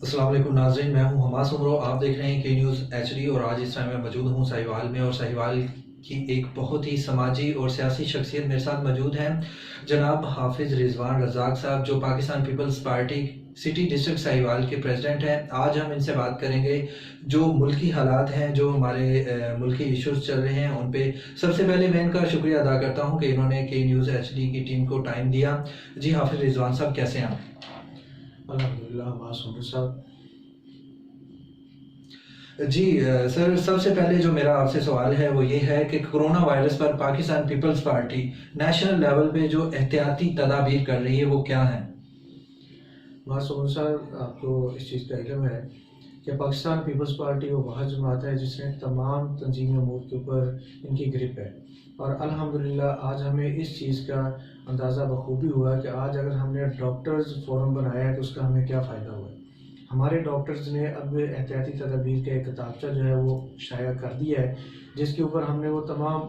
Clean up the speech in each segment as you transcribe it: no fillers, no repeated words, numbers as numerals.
अस्सलाम वालेकुम नाज़रीन, मैं हूं हमास उमरो। आप देख रहे हैं के न्यूज़ एचडी और आज इस टाइम मैं मौजूद हूं साहिवाल में, और साहिवाल की एक बहुत ही समाजी और सियासी शख्सियत मेरे साथ मौजूद हैं, जनाब हाफिज़ रिजवान रज़ाक साहब, जो Pakistan Peoples Party city district Sahiwal के प्रेसिडेंट हैं। आज हम इनसे बात करेंगे जो मुल्की हालात हैं, जो हमारे मुल्की इश्यूज़ चल रहे हैं उन पे। सबसे पहले मैं इनका शुक्रिया अदा करता हूँ कि इन्होंने के न्यूज़ एचडी की टीम को टाइम दिया। जी हाफिज़ रिजवान साहब, कैसे हैं आप? अल्हम्दुलिल्लाह हमास उमर साहब। जी सर, सबसे पहले जो मेरा आपसे सवाल है वो ये है कि कोरोना वायरस पर Pakistan Peoples Party national level पे जो एहतियाती तदाबीर कर रही है वो क्या है? हमास उमर साहब, आपको इस चीज़ का इल्म है कि पाकिस्तान पीपल्स पार्टी वो वह जमात है जिसने तमाम तंजीमी अमूर के ऊपर इनकी ग्रिप है। और अल्हम्दुलिल्लाह आज हमें इस चीज़ का अंदाज़ा बखूबी हुआ कि आज अगर हमने डॉक्टर्स फोरम बनाया है तो उसका हमें क्या फ़ायदा हुआ है। हमारे डॉक्टर्स ने अब एहतियाती तदाबीर का एक किताबचा जो है वो शाया कर दिया है, जिसके ऊपर हमने वो तमाम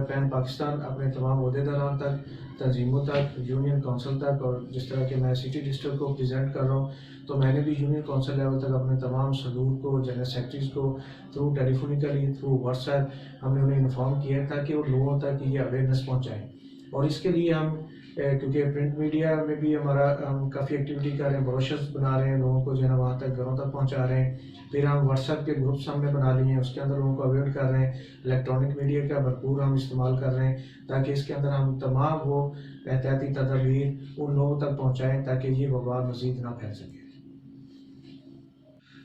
पैन पाकिस्तान अपने तमाम अहदेदारान तक, तंजीमों तक, यूनियन काउंसिल तक, और जिस तरह के मैं सिटी डिस्ट्रिक्ट को प्रेजेंट कर रहा हूँ तो मैंने भी यूनियन काउंसिल लेवल तक अपने तमाम सदूर को, जनरल सेक्रेटरीज को थ्रू टेलीफोनिकली, थ्रू व्हाट्सएप हमने उन्हें इन्फॉर्म किया ताकि वो लोगों तक ये अवेयरनेस पहुँचाएँ। और इसके लिए हम क्योंकि प्रिंट मीडिया में भी हमारा हम काफ़ी एक्टिविटी कर रहे हैं, ब्रोशर्स बना रहे हैं, लोगों को जो है ना वहाँ तक घरों तक पहुँचा रहे हैं। फिर हम व्हाट्सएप के ग्रुप्स हमने बना लिए हैं, उसके अंदर लोगों को अवेयर कर रहे हैं। इलेक्ट्रॉनिक मीडिया का भरपूर हम इस्तेमाल कर रहे हैं ताकि इसके अंदर हम तमाम वो एहतियाती तदाबीर उन लोगों तक पहुँचाएँ ताकि ये वबा मज़ीद ना फैल सके।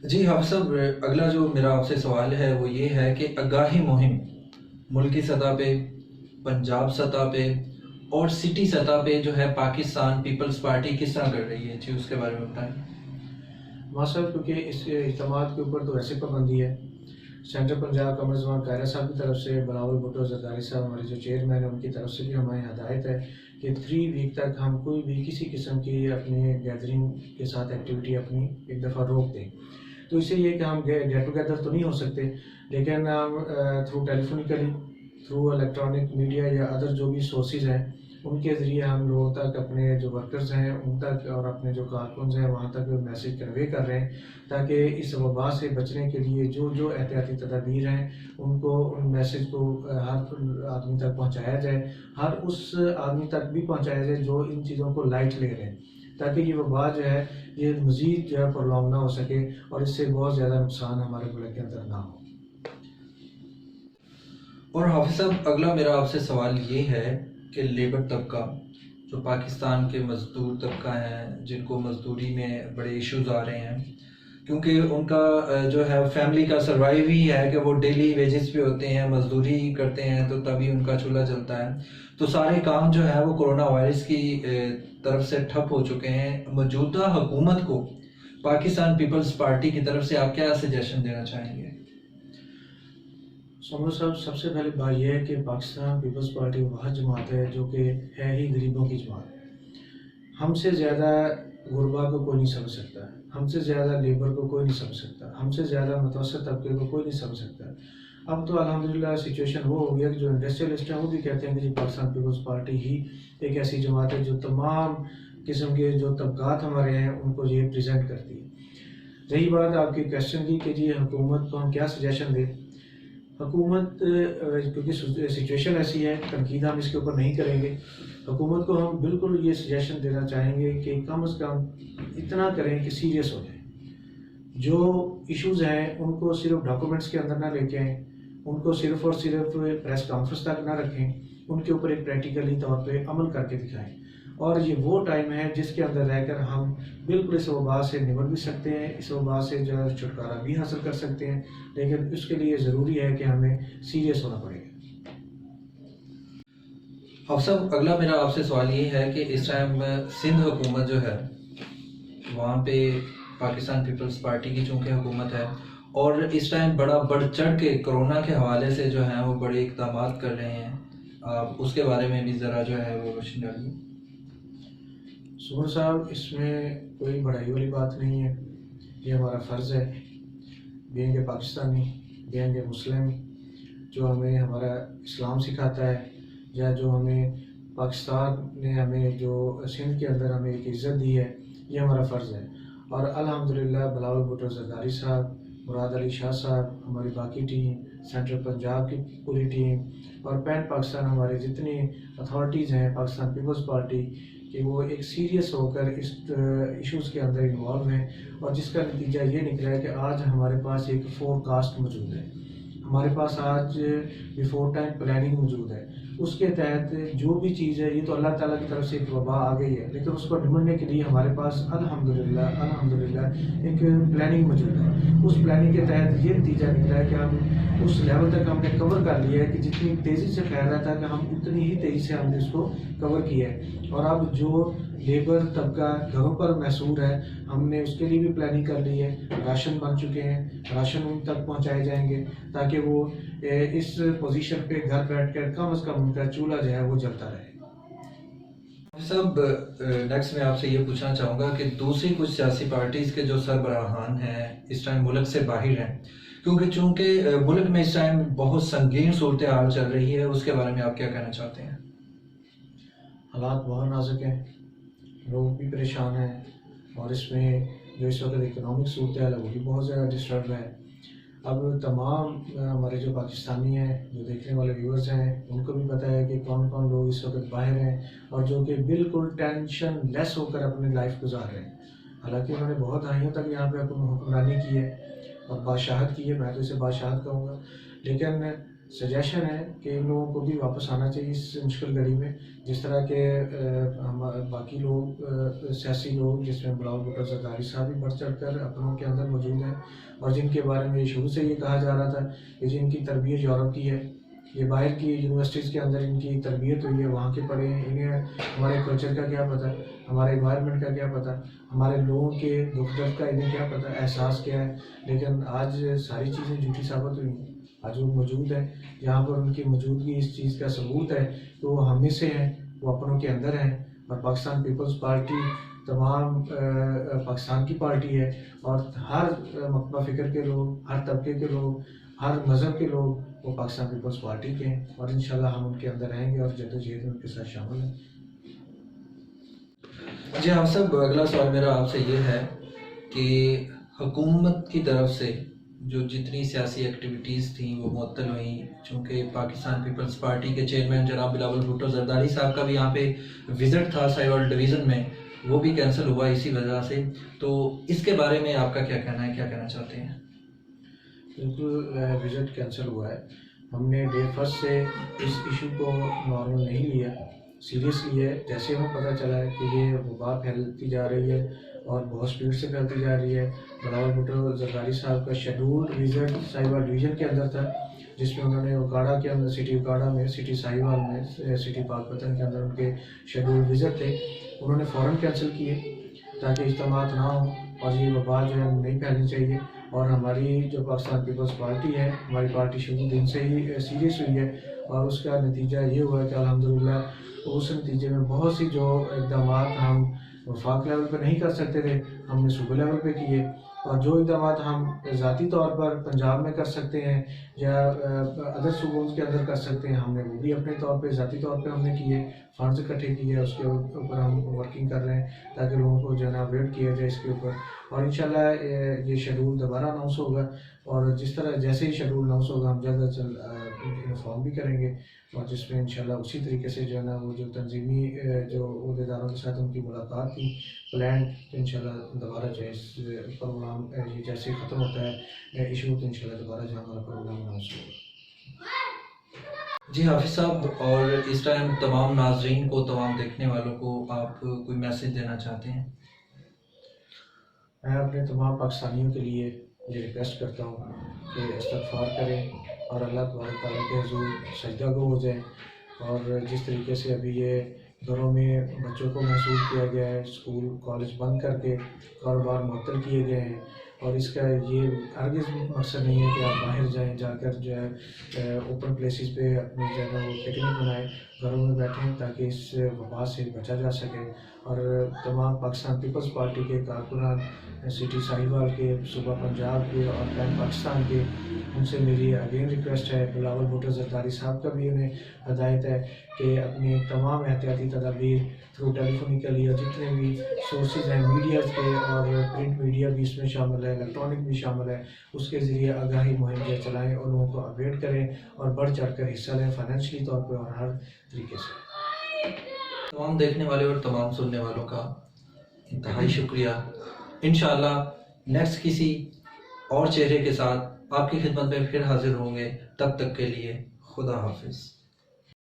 जी हाफिज़ साहब, अगला जो मेरा आपसे सवाल है वो ये है कि आगाही मुहिम मुल्की सतह पे, पंजाब सतह पे और सिटी सतह पे जो है पाकिस्तान पीपल्स पार्टी किस तरह कर रही है? जी उसके बारे में बताएं। माशा, क्योंकि इस इज्तिमात के ऊपर तो ऐसी पाबंदी है, सेंट्रल पंजाब कमर ज़मान कायरा साहब की तरफ से, बिलावल भुट्टो जरदारी साहब हमारे जो चेयरमैन हैं उनकी तरफ से भी हमारी हदायत है कि 3 वीक तक हम कोई भी किसी किस्म की अपनी गैदरिंग के साथ एक्टिविटी अपनी एक दफ़ा रोक दें। तो इससे ये कि हम गेट टुगेदर तो नहीं हो सकते, लेकिन हम through telephonically, through electronic media या अदर जो भी सोर्सेज हैं उनके ज़रिए हम लोगों तक, अपने जो वर्कर्स हैं उन तक और अपने जो कारकुन हैं वहाँ तक मैसेज कन्वे कर रहे हैं ताकि इस वबा से बचने के लिए जो जो एहतियाती तदाबीर हैं उनको, उन मैसेज को हर आदमी तक पहुँचाया जाए, हर उस आदमी तक भी पहुँचाया जाए जो इन चीज़ों को लाइट ले रहे हैं, ताकि ये वबा जो है ये मज़ीद जो है प्रोलॉन्ग ना हो सके और इससे बहुत ज़्यादा नुकसान हमारे मुल्क के अंदर ना हो। और हाफिज़ साहब, अगला मेरा आपसे सवाल ये है कि लेबर तबका, जो पाकिस्तान के मज़दूर तबका हैं, जिनको मज़दूरी में बड़े इश्यूज़ आ रहे हैं, क्योंकि उनका जो है फैमिली का सर्वाइव ही है कि वो डेली वेजेस पे होते हैं, मजदूरी करते हैं, तो तभी उनका चूल्हा चलता है। तो सारे काम जो है वो कोरोना वायरस की तरफ से ठप हो चुके हैं। मौजूदा हुकूमत को पाकिस्तान पीपल्स पार्टी की तरफ से आप क्या सजेशन देना चाहेंगे? समर साहब, सबसे पहले बात यह है कि पाकिस्तान पीपल्स पार्टी वह जमात है जो कि है ही गरीबों की जमात। हमसे ज़्यादा गुरबा को कोई नहीं समझ सकता, हमसे ज़्यादा लेबर को कोई नहीं समझ सकता, हमसे ज़्यादा मुतवस्सित तबके को कोई नहीं समझ सकता। अब तो अल्हम्दुलिल्लाह सिचुएशन वो हो गया कि जो इंडस्ट्रियलिस्ट हैं वो भी कहते हैं कि जी पाकिस्तान पीपल्स पार्टी ही एक ऐसी जमात है जो तमाम किस्म के जो तबकात हमारे हैं उनको ये प्रेजेंट करती है। रही बात आपकी क्वेश्चन की कि जी हुकूमत को हम क्या सजेशन दें, हुकूमत क्योंकि सिचुएशन ऐसी है, तनकीद हम इसके ऊपर नहीं करेंगे। हुकूमत को हम बिल्कुल ये सजेशन देना चाहेंगे कि कम से कम इतना करें कि सीरियस हो जाए। जो इश्यूज़ हैं उनको सिर्फ डॉक्यूमेंट्स के अंदर ना लेके आएँ, उनको सिर्फ और सिर्फ प्रेस कॉन्फ्रेंस तक ना रखें, उनके ऊपर एक प्रैक्टिकली तौर पे अमल करके दिखाएं। और ये वो टाइम है जिसके अंदर रहकर हम बिल्कुल इस वबा से निपट भी सकते हैं, इस वबा से जो है छुटकारा भी हासिल कर सकते हैं, लेकिन उसके लिए ज़रूरी है कि हमें सीरियस होना पड़ेगा। हाफिज़ साहब, अगला मेरा आपसे सवाल ये है कि इस टाइम सिंध हुकूमत जो है वहाँ पे पाकिस्तान पीपल्स पार्टी की चूँकि हुकूमत है, और इस टाइम बड़ा बढ़ चढ़ के कोरोना के हवाले से जो है वो बड़े इक़दाम कर रहे हैं। आप उसके बारे में भी ज़रा जो है वो रोशनी डालिए। सुमर साहब, इसमें कोई बड़ाई वाली बात नहीं है, ये हमारा फ़र्ज़ है being a Pakistani, being a Muslim, जो हमें हमारा इस्लाम सिखाता है या जो हमें पाकिस्तान ने हमें जो सिंध के अंदर हमें एक इज़्ज़त दी है, ये हमारा फ़र्ज़ है। اور الحمدللہ بلاول بھٹو زرداری صاحب، مراد علی شاہ صاحب، ہماری باقی ٹیم، سینٹرل پنجاب کی پوری ٹیم اور پین پاکستان ہمارے جتنی اتھارٹیز ہیں پاکستان پیپلز پارٹی کہ وہ ایک سیریس ہو کر اس ایشوز کے اندر انوالو ہیں، اور جس کا نتیجہ یہ نکلا ہے کہ آج ہمارے پاس ایک فور کاسٹ موجود ہے، ہمارے پاس آج بیفور ٹائم پلاننگ موجود ہے۔ اس کے تحت جو بھی چیز ہے، یہ تو اللہ تعالیٰ کی طرف سے ایک وبا آ گئی ہے، لیکن اس کو نمٹنے کے لیے ہمارے پاس الحمدللہ ایک پلاننگ موجود ہے۔ اس پلاننگ کے تحت یہ نتیجہ نکلا ہے کہ ہم اس لیول تک ہم نے کور کر لیا ہے کہ جتنی تیزی سے پھیل رہا تھا کہ ہم اتنی ہی تیزی سے ہم نے اس کو کور کیا ہے، اور اب جو لیبر طبقہ گھروں پر محصور ہے، ہم نے اس کے لیے بھی پلاننگ کر لی ہے، راشن بن چکے ہیں، راشن ان تک پہنچائے جائیں گے تاکہ وہ اس پوزیشن پہ گھر بیٹھ کر کم از کم ان کا چولہا جو ہے وہ جلتا رہے۔ صاحب نیکسٹ میں آپ سے یہ پوچھنا چاہوں گا کہ دوسری کچھ سیاسی پارٹیز کے جو سربراہان ہیں اس ٹائم ملک سے باہر ہیں، چونکہ ملک میں اس ٹائم بہت سنگین صورتحال چل رہی ہے، اس کے بارے میں آپ کیا کہنا چاہتے ہیں؟ حالات بہت نازک ہیں، لوگ بھی پریشان ہیں، اور اس میں جو اس وقت اکنامک صورتحال ہے وہ بھی بہت زیادہ ڈسٹرب ہے۔ اب تمام ہمارے جو پاکستانی ہیں، جو دیکھنے والے ویورز ہیں، ان کو بھی پتہ ہے کہ کون کون لوگ اس وقت باہر ہیں اور جو کہ بالکل ٹینشن لیس ہو کر اپنی لائف گزار رہے ہیں۔ حالانکہ انہوں نے بہت دہائیوں تک یہاں پہ حکمرانی کی ہے اور بادشاہت کی ہے، میں تو اسے بادشاہت کہوں گا، لیکن سجیشن ہے کہ ان لوگوں کو بھی واپس آنا چاہیے اس مشکل گھڑی میں، جس طرح کہ باقی لوگ سیاسی لوگ جس میں بلاول بھٹو زرداری صاحب بھی بڑھ چڑھ کر اپنوں کے اندر موجود ہیں، اور جن کے بارے میں شروع سے یہ کہا جا رہا تھا کہ جن کی تربیت یورپ کی ہے، یہ باہر کی یونیورسٹیز کے اندر ان کی تربیت ہوئی ہے، وہاں کے پڑھے ہیں، انہیں ہمارے کلچر کا کیا پتہ، ہمارے انوائرمنٹ کا کیا پتہ، ہمارے لوگوں کے دکھ درد کا انہیں کیا پتہ، احساس کیا ہے۔ لیکن آج ساری چیزیں جھوٹی ثابت ہوئی ہیں۔ آج وہ موجود ہیں، جہاں پر ان کی موجودگی اس چیز کا ثبوت ہے کہ وہ ہم میں سے ہیں، وہ اپنوں کے اندر ہیں، اور پاکستان پیپلز پارٹی تمام پاکستان کی پارٹی ہے، اور ہر مکتبہ فکر کے لوگ، ہر طبقے کے لوگ، ہر مذہب کے لوگ وہ پاکستان پیپلز پارٹی کے ہیں، اور انشاءاللہ ہم ان کے اندر رہیں گے اور جدوجہد میں ان کے ساتھ شامل ہیں۔ جی ہاں صاحب، اگلا سوال میرا آپ سے یہ ہے کہ حکومت کی طرف سے جو جتنی سیاسی ایکٹیویٹیز تھیں وہ معطل ہوئیں، چونکہ پاکستان پیپلز پارٹی کے چیئرمین جناب بلاول بھٹو زرداری صاحب کا بھی یہاں پہ وزٹ تھا ساہیوال ڈویژن میں، وہ بھی کینسل ہوا اسی وجہ سے، تو اس کے بارے میں آپ کا کیا کہنا ہے، کیا کہنا چاہتے ہیں؟ بالکل وزٹ کینسل ہوا ہے۔ ہم نے ڈے فرسٹ سے اس ایشو کو نارمل نہیں لیا، سیریس لیا ہے۔ جیسے ہمیں پتہ چلا ہے کہ یہ وبا پھیلتی جا رہی ہے اور بہت سپیڈ سے پھیلتی جا رہی ہے، بلاول بھٹو زرداری صاحب کا شیڈول وزٹ ساہیوال ڈویژن کے اندر تھا، جس میں انہوں نے اوکاڑا کے اندر، سٹی اوکاڑا میں، سٹی ساہیوال میں، سٹی پاک پتن کے اندر ان کے شیڈول وزٹ تھے، انہوں نے فوراً کینسل کیے تاکہ اجتماعات نہ ہوں اور یہ وبا جو ہے نہیں پھیلنی چاہیے۔ اور ہماری جو پاکستان پیپلز پارٹی ہے، ہماری پارٹی شروع دن سے ہی سیریس ہوئی ہے، اور اس کا نتیجہ یہ ہوا ہے کہ الحمدللہ اس نتیجے میں بہت سی جو اقدامات ہم وفاق لیول پہ نہیں کر سکتے تھے، ہم نے صوبے لیول پہ کیے، اور جو اقدامات ہم ذاتی طور پر پنجاب میں کر سکتے ہیں یا ادر صوبوں کے اندر کر سکتے ہیں، ہم نے وہ بھی اپنے طور پہ ذاتی طور پہ ہم نے کیے، فنڈز اکٹھے کیے، اس کے اوپر ہم ورکنگ کر رہے ہیں تاکہ لوگوں کو جو ہے نا اپڈیٹ کیا جائے اس کے اوپر، اور انشاءاللہ یہ شیڈول دوبارہ اناؤنس ہوگا، اور جس طرح جیسے ہی شیڈول اناؤنس ہوگا ہم جلد از جلد انفارم بھی کریں گے، اور جس میں انشاءاللہ اسی طریقے سے جو ہے نا وہ جو تنظیمی جو عہدیداروں کے ساتھ ان کی ملاقات تھی پلان، تو انشاءاللہ دوبارہ جو ہے اس پروگرام یہ جیسے ختم ہوتا ہے ایشو، تو انشاءاللہ دوبارہ جو ہمارا پروگرام اناؤنس ہوگا۔ جی حافظ صاحب، اور اس ٹائم تمام ناظرین کو، تمام دیکھنے والوں کو آپ کوئی میسج دینا چاہتے ہیں؟ میں اپنے تمام پاکستانیوں کے لیے یہ ریکویسٹ کرتا ہوں کہ استغفار کریں اور اللہ تبارک تعالیٰ کے حضور سجدہ گو ہو جائیں، اور جس طریقے سے ابھی یہ گھروں میں بچوں کو محسوس کیا گیا ہے، اسکول کالج بند کر کے کاروبار معطل کیے گئے ہیں، اور اس کا یہ ہرگز مقصد نہیں ہے کہ آپ باہر جائیں، جا کر جو ہے اوپن پلیسز پہ اپنی جو ہے وہ پکنک منائیں، گھروں میں بیٹھیں تاکہ اس وبا سے بچا جا سکے۔ اور تمام پاکستان پیپلز پارٹی کے کارکنان सिटी साहिवाल के, सूबा पंजाब के और पैन पाकिस्तान के, उनसे मेरी अगेन रिक्वेस्ट है, बिलावल भुट्टो जरदारी साहब का भी उन्हें हदायत है कि अपनी तमाम एहतियाती तदाबीर थ्रू टेलीफोनिकली और जितने भी सोर्सेज हैं मीडिया के, और प्रिंट मीडिया भी इसमें शामिल है, इलेक्ट्रॉनिक भी शामिल है, उसके ज़रिए आगाही मुहिम जो चलाएँ और लोगों को अपडेट करें और बढ़ चढ़ कर हिस्सा लें फाइनेंशली तौर पर और हर तरीके से। तमाम देखने वाले और तमाम सुनने वालों का इंतहाई शुक्रिया। इंशाअल्लाह नेक्स्ट किसी और चेहरे के साथ आपकी खिदमत में फिर हाजिर होंगे। तब तक के लिए खुदा हाफिज़।